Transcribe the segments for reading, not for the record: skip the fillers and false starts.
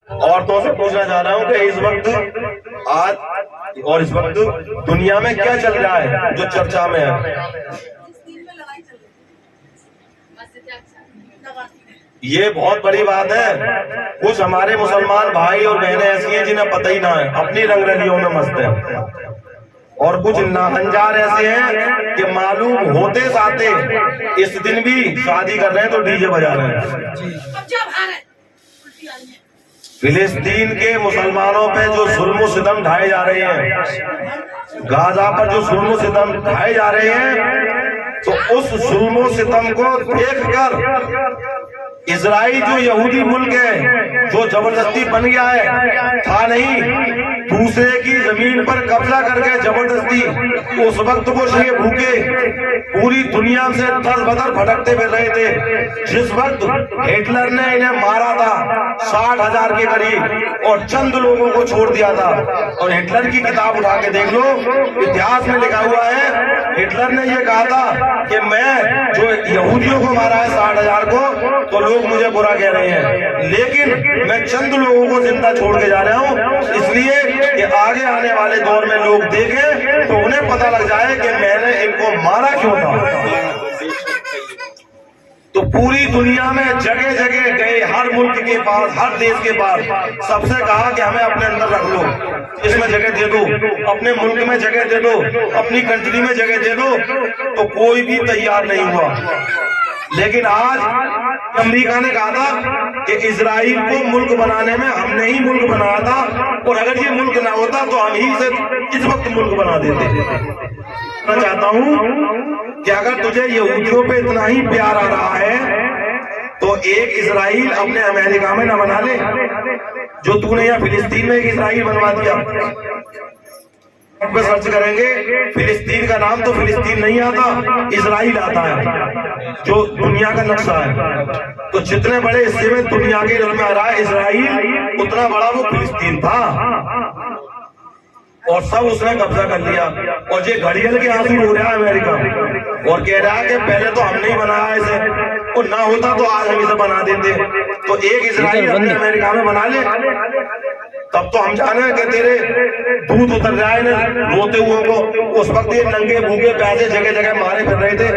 عورتوں سے پوچھنا چاہ رہا ہوں کہ اس وقت آج اور اس وقت دنیا میں کیا چل رہا ہے جو چرچا میں ہے؟ یہ بہت بڑی بات ہے. کچھ ہمارے مسلمان بھائی اور بہنیں ایسی ہیں جنہیں پتہ ہی نہ ہے، اپنی رنگ رلیوں میں مست ہیں، اور کچھ ناہنجار ایسے ہیں کہ معلوم ہوتے ساتے اس دن بھی شادی کر رہے ہیں تو ڈی جے بجا رہے ہیں. فلسطین کے مسلمانوں پہ جو ظلم و ستم ڈھائے جا رہے ہیں، غزہ پر جو ظلم و ستم ڈھائے جا رہے ہیں، تو اس ظلم و ستم کو دیکھ کر اسرائیل جو یہودی ملک ہے جو زبردستی بن گیا ہے، تھا نہیں، دوسرے کی زمین پر قبضہ کر کے زبردستی، اس وقت وہ یہ بھوکے پوری دنیا سے در بدر بھٹکتے پھر رہے تھے. جس وقت ہٹلر نے انہیں مارا تھا 60,000 کے قریب اور چند لوگوں کو چھوڑ دیا تھا. اور ہٹلر کی کتاب اٹھا کے دیکھ لو، اتہاس میں لکھا ہوا ہے ہٹلر نے یہ کہا تھا کہ میں جو یہودیوں کو مارا ہے 60,000 کو تو لوگ مجھے برا کہہ رہے ہیں، لیکن میں چند لوگوں کو زندہ چھوڑ کے جا رہا ہوں اس لیے کہ آگے آنے والے دور میں لوگ دیکھیں تو انہیں پتہ لگ جائے کہ میں نے ان کو مارا کیوں تھا. تو پوری دنیا میں جگہ جگہ گئے، ہر ملک کے پاس، ہر دیش کے پاس، سب سے کہا کہ ہمیں اپنے اندر رکھ لو، اس میں جگہ دے دو، اپنے ملک میں جگہ دے دو، اپنی کنٹری میں جگہ دے دو، تو کوئی بھی تیار نہیں ہوا. لیکن آج امریکہ نے کہا تھا کہ اسرائیل کو ملک بنانے میں ہم نے ہی ملک بنایا تھا، اور اگر یہ ملک نہ ہوتا تو ہم ہی سے اس وقت ملک بنا دیتے. میں چاہتا ہوں کہ اگر تجھے یہودیوں پہ اتنا ہی پیار آ رہا ہے تو ایک اسرائیل اپنے امریکہ میں نہ بنا لے جو تو نے یہاں فلسطین میں ایک اسرائیل بنوا دیا. پہ سرچ کریں گے، فلسطین کا نام تو فلسطین نہیں آتا، اسرائیل آتا ہے جو دنیا کا نقشہ ہے. تو جتنے بڑے حصے میں دنیا کے علم میں آ رہا ہے اسرائیل، اتنا بڑا وہ فلسطین تھا، اور سب اس نے قبضہ کر لیا. اور یہ گھڑیل کے آنسو رو رہا ہے امریکہ، اور کہہ رہا ہے کہ پہلے تو ہم نہیں بنایا اسے، اور نہ ہوتا تو آج ہم اسے بنا دیتے. تو ایک اسرائیل اپنے امریکہ میں بنا لے، تب تو ہم جانے کہ تیرے دودھ اتر جائے نا روتے ہوئے کو. اس وقت یہ ننگے بھوکے پیسے جگہ جگہ مارے پھر رہے تھے.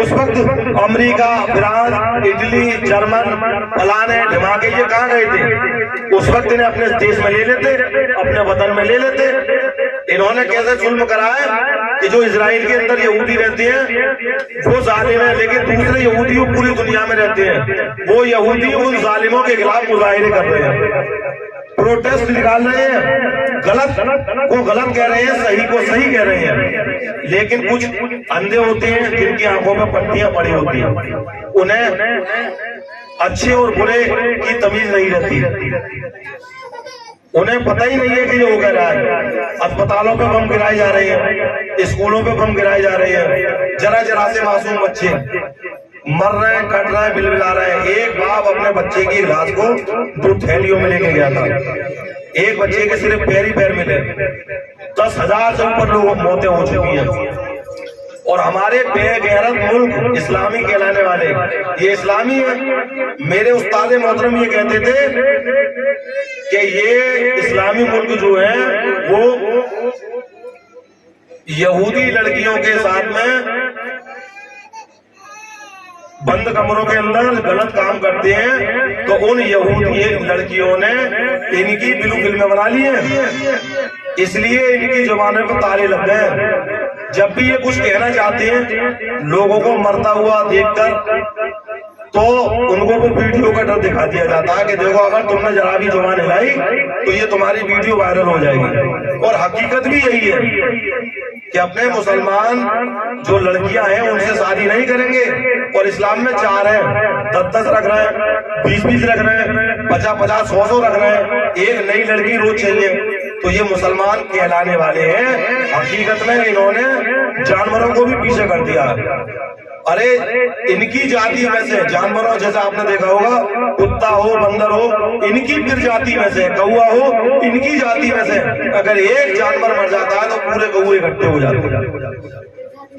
اس وقت امریکہ، فرانس، اٹلی، جرمن، فلانے ڈھماکے یہ کہاں گئے تھے؟ اس وقت انہیں اپنے دیش میں لے لیتے، اپنے وطن میں لے لیتے. انہوں نے کیسے ظلم کرا ہے کہ جو اسرائیل کے اندر یہودی رہتے ہیں وہ ظالم ہیں، لیکن دوسرے یہودی پوری دنیا میں رہتے ہیں، وہ یہودی ان ظالموں کے خلاف مظاہرے کر رہے ہیں، پروٹیسٹ نکال رہے ہیں، غلط کو غلط کہہ رہے ہیں، صحیح کو صحیح کہہ رہے ہیں. لیکن کچھ اندھے ہوتے ہیں جن کی آنکھوں میں پٹیاں پڑی ہوتی ہیں، انہیں اچھے اور برے کی تمیز نہیں رہتی، انہیں پتہ ہی نہیں ہے کہ یہ ہو کیا رہا ہے. اسپتالوں پہ بم گرائے جا رہے ہیں، اسکولوں پہ بم گرائے جا رہے ہیں، ذرا ذرا سے معصوم بچے مر رہے ہیں، کٹ رہے ہیں، بل بلا رہے ہیں. ایک باپ اپنے بچے کی لاش کو 2 تھیلیوں میں لے کے گیا تھا، ایک بچے کے صرف پیر ہی پیر ملے. 10,000 سے اوپر لوگ موتیں ہو چکی ہیں. اور ہمارے بے غیرت ملک اسلامی کہلانے والے یہ اسلامی ہیں. میرے استاد محترم یہ کہتے تھے کہ یہ اسلامی ملک جو ہے وہ یہودی لڑکیوں کے ساتھ میں بند کمروں کے اندر غلط کام کرتے ہیں، تو ان یہودی لڑکیوں نے ان کی بلو فلمیں بنا لی ہیں، اس لیے ان کی زبانوں کو تالے لگ گئے. جب بھی یہ کچھ کہنا چاہتے ہیں لوگوں کو مرتا ہوا دیکھ کر تو ان کو وہ ویڈیو کا ڈر دکھا دیا جاتا ہے کہ دیکھو اگر تم نے ذرا بھی زبان ہلائی تو یہ تمہاری ویڈیو وائرل ہو جائے گی. اور حقیقت بھی یہی ہے کہ اپنے مسلمان جو لڑکیاں ہیں ان سے شادی نہیں کریں گے، اور اسلام میں 4 ہیں، 10 رکھ رہے ہیں، 20 رکھ رہے ہیں، 50 100 رکھ رہے ہیں، ایک نئی لڑکی روز چاہیے. تو یہ مسلمان کہلانے والے ہیں، حقیقت میں انہوں نے جانوروں کو بھی پیچھے کر دیا. ارے ان کی جاتی میں سے جانوروں جیسا آپ نے دیکھا ہوگا، کتا ہو، بندر ہو، ان کی پھر جاتی میں سے کوا ہو، ان کی جاتی میں سے اگر ایک جانور مر جاتا ہے تو پورے کوے اکٹھے ہو جاتے ہیں.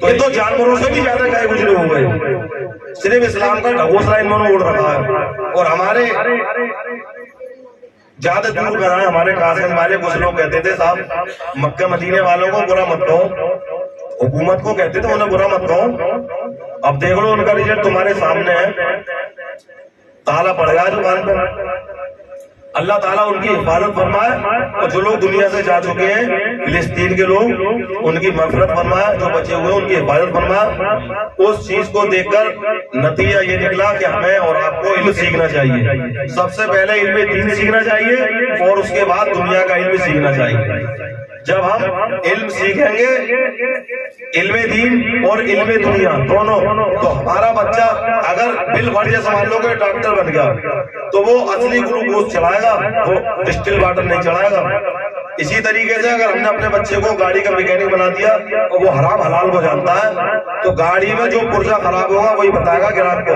تو یہ تو جانوروں سے بھی زیادہ گئے گزرے ہو گئے. صرف اسلام کا ڈھکوسلا انہوں نے اوڑھ رکھا ہے. اور ہمارے زیادہ دور کہاں ہے، ہمارے قاسم والے کچھ لوگ کہتے تھے صاحب مکہ مدینے والوں کو برا مت کہو، حکومت کو کہتے تھے انہیں برا مت کہو. اب دیکھ لو ان کا رزلٹ تمہارے سامنے ہے، تالا پڑ گیا زبان پہ. اللہ تعالیٰ ان کی حفاظت فرمائے، اور جو لوگ دنیا سے جا چکے ہیں فلسطین کے لوگ ان کی مغفرت فرمائے، جو بچے ہوئے ان کی حفاظت فرمائے. اس چیز کو دیکھ کر نتیجہ یہ نکلا کہ ہمیں اور آپ کو علم سیکھنا چاہیے. سب سے پہلے علم دین سیکھنا چاہیے اور اس کے بعد دنیا کا علم سیکھنا چاہیے. جب ہم علم سیکھیں گے، علم دین اور علم دنیا دونوں، تو ہمارا بچہ اگر بالفرض سمجھ لو کہ ڈاکٹر بن گیا تو وہ اصلی گلوکوز چڑھائے گا، وہ ڈسٹل واٹر نہیں چڑھائے گا. اسی طریقے سے اگر ہم نے اپنے بچے کو گاڑی کا میکینک بنا دیا اور وہ حرام حلال کو جانتا ہے تو گاڑی میں جو پرزہ خراب ہوگا وہی بتائے گا گراہک کو.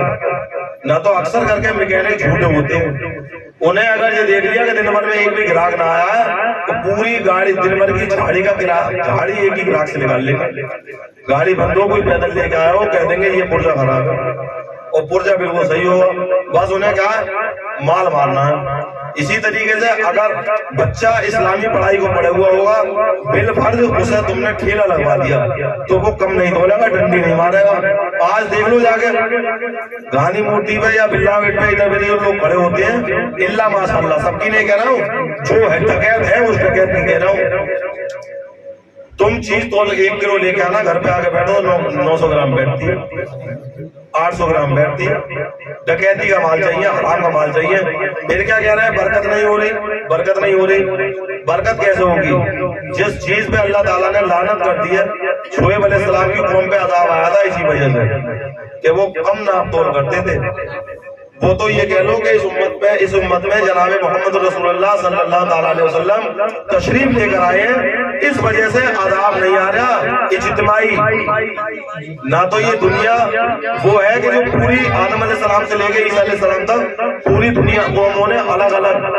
نہ تو اکثر کر کے میکینک جھوٹے ہوتے ہیں، انہیں اگر یہ دیکھ لیا کہ دن بھر میں ایک بھی گراہک نہ آیا ہے تو پوری گاڑی دن بھر کی جھاڑی کا جھاڑی ایک ہی گراہک سے نکال لے گا. گاڑی بند ہو، کوئی پیدل لے کے آیا ہو، کہہ دیں گے یہ پرزہ خراب ہے اور پرزہ بالکل صحیح ہوگا. بس انہیں کیا ہے، مال مارنا ہے. اسی طریقے سے اگر بچہ اسلامی پڑھائی کو پڑھے ہوا ہوگا، بالفرض اسے تم نے ٹھیلا لگوا دیا تو وہ کم نہیں دھولے گا، ڈنڈی نہیں مارے گا. آج دیکھ لو جا کے گاندھی مورتی پہ یا برلا گیٹ پہ ادھر ادھر لوگ کھڑے ہوتے ہیں، اللہ ماشاء اللہ سب کی نہیں کہہ رہا ہوں، جو ہے ڈکیت ہے اس ڈکیت نہیں کہہ رہا ہوں. تم چیز تول 1 کلو لے کے آنا، گھر پہ آ کے بیٹھو 900 گرام بیٹھتی ہے، 800 گرام بیٹھتی ہے. ڈکیتی کا مال چاہیے، حرام کا مال چاہیے. پھر کیا کہہ رہے ہیں، برکت نہیں ہو رہی، برکت نہیں ہو رہی. برکت کیسے ہوگی؟ جس چیز پہ اللہ تعالیٰ نے لعنت کر دی ہے، شعیب علیہ السلام کی قوم پہ عذاب آیا تھا اسی وجہ سے کہ وہ کم ناپ تول کرتے تھے. وہ تو یہ کہہ لو کہ اس امت میں جناب محمد رسول اللہ صلی اللہ تعالیٰ علیہ وسلم تشریف لے کر آئے ہیں، اس وجہ سے عذاب نہیں آ رہا اجتماعی. نہ تو یہ دنیا وہ ہے کہ جو پوری آدم علیہ السلام سے لے کے عیسیٰ علیہ السلام تک پوری دنیا قوموں نے الگ الگ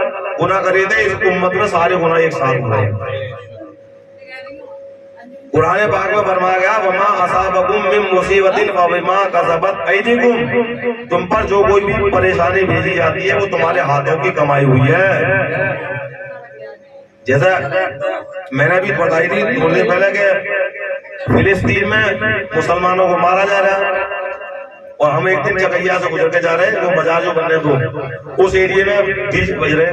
گناہ کرے تھے، اس امت میں سارے گناہ ایک ساتھ ہوئے. قرآن پاک میں فرمایا گیا وما اصابکم من مصیبت فبما کسبت ایدیکم، تم پر جو کوئی بھی پریشانی بھیجی جاتی ہے وہ تمہارے ہاتھوں کی کمائی ہوئی ہے. جیسا میں نے ابھی بتائی تھی تھوڑی دیر پہلے کہ فلسطین میں مسلمانوں کو مارا جا رہا ہے اور ہم ایک دن چکیا سے گزر کے جا رہے ہیں، وہ بازار جو بننے دو اس ایریے میں 20 بج رہے،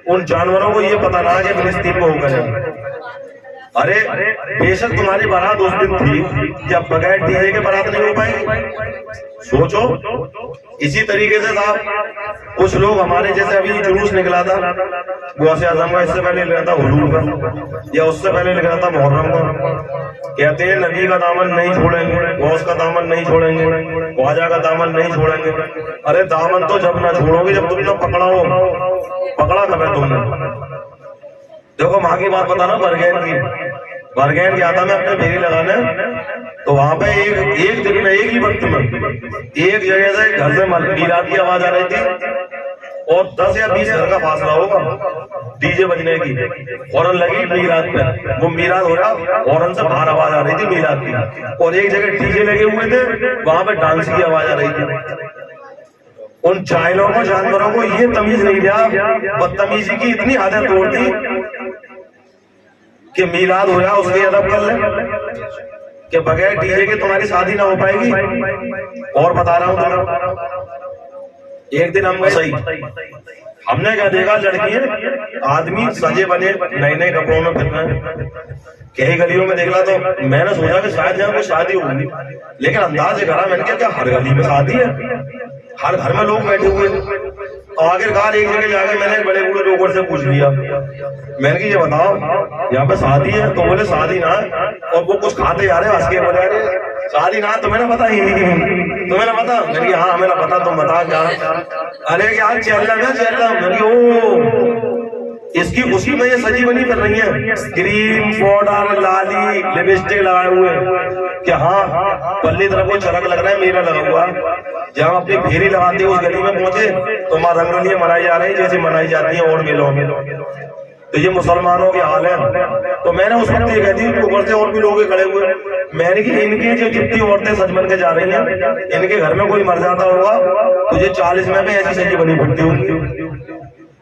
ان جانوروں کو یہ پتا نہ کہ فلسطین کو ہو کر ارے بے شک تمہاری بارات اس دن تھی جب بغیر ڈی جے کے بارات نہیں ہو پائے گی. سوچو. اسی طریقے سے صاحب کچھ لوگ ہمارے جیسے ابھی جلوس نکلا تھا غوث اعظم کا، اس سے پہلے لکھا تھا حضور کا یا اس سے پہلے لکھا تھا محرم کا، کہتے ہیں نبی کا دامن نہیں چھوڑیں گے، غوث کا دامن نہیں چھوڑیں گے، خواجہ کا دامن نہیں چھوڑیں گے. ارے دامن تو جب نہ چھوڑو گے جب تم نے پکڑا ہو. پکڑا کب ہے تم نے؟ دیکھو ماں کی بات بتانا، برگین گیا تھا میں اپنے پھیری لگانے، تو وہاں پہ ایک دن میں ایک ہی وقت میں ایک جگہ سے گھر سے میلاد کی آواز آ رہی تھی اور 10 یا 20 گھر کا فاصلہ ہوگا ڈی جے بجنے کی. فوراً لگی میلاد پہ، وہ میلاد ہو رہا، فوراً سے باہر آواز آ رہی تھی میلاد کی. اور ایک جگہ ڈی جے لگے ہوئے تھے، وہاں پہ ڈانس کی آواز آ رہی تھی. ان جاہلوں کو، جانوروں کو یہ تمیز نہیں دیا، بدتمیزی کی اتنی عادت توڑ دی کہ میلاد ہو رہا اس کی ادب کر لیں کہ بغیر ڈی جے کے تمہاری شادی نہ ہو پائے گی. اور بتا رہا ہوں تمہیں، ایک دن ہم گئے صحیح، ہم نے کیا دیکھا، لڑکیاں آدمی سجے بنے نئے نئے کپڑوں میں پھرنا ہے، کئی گلیوں میں دیکھا تو میں نے سوچا کہ شاید یہاں کوئی شادی ہوگی، لیکن انداز یہ کرا میں نے کیا ہر گلی میں شادی ہے، ہر گھر میں لوگ بیٹھے ہوئے. آخرکار ایک جگہ جا کے میں نے بڑے بوڑھے لوگوں سے پوچھ لیا، میں نے کہ یہ بتاؤ یہاں پہ شادی ہے؟ تو بولے شادی نہ، اور وہ کچھ کھاتے جا رہے ہنس کے بولے ارے شادی نہ، تمہیں نہ پتا ہی تمہیں نہ پتا؟ میں نے ہاں ہمیں نہ پتا، تم بتا کیا؟ ارے کیا چل رہا ہے چل رہا. میں نے او اس کی خوشی میں یہ سجی بنی کر رہی ہیں، کریم پاؤڈر لالی لپسٹک لگائے ہوئے کہ ہاں پلی طرف کو چرک لگ رہا ہے، میرا لگا ہوا. جہاں اپنی پھیری لگاتے اس گلی میں پہنچے تو ماں رنگ رلیاں منائی جا رہی جیسے منائی جاتی ہیں اور میلوں میں. تو یہ مسلمانوں کے حال ہے. تو میں نے اس وقت یہ کہتی ہوں اوپر سے اور بھی لوگ کھڑے ہوئے، میں نے کہ ان کی جو جتنی عورتیں سج بن کے جا رہی ہیں ان کے گھر میں کوئی مر جاتا ہوگا تو یہ 40 میں بھی ایسی سجی بنی پھرتی ہوں.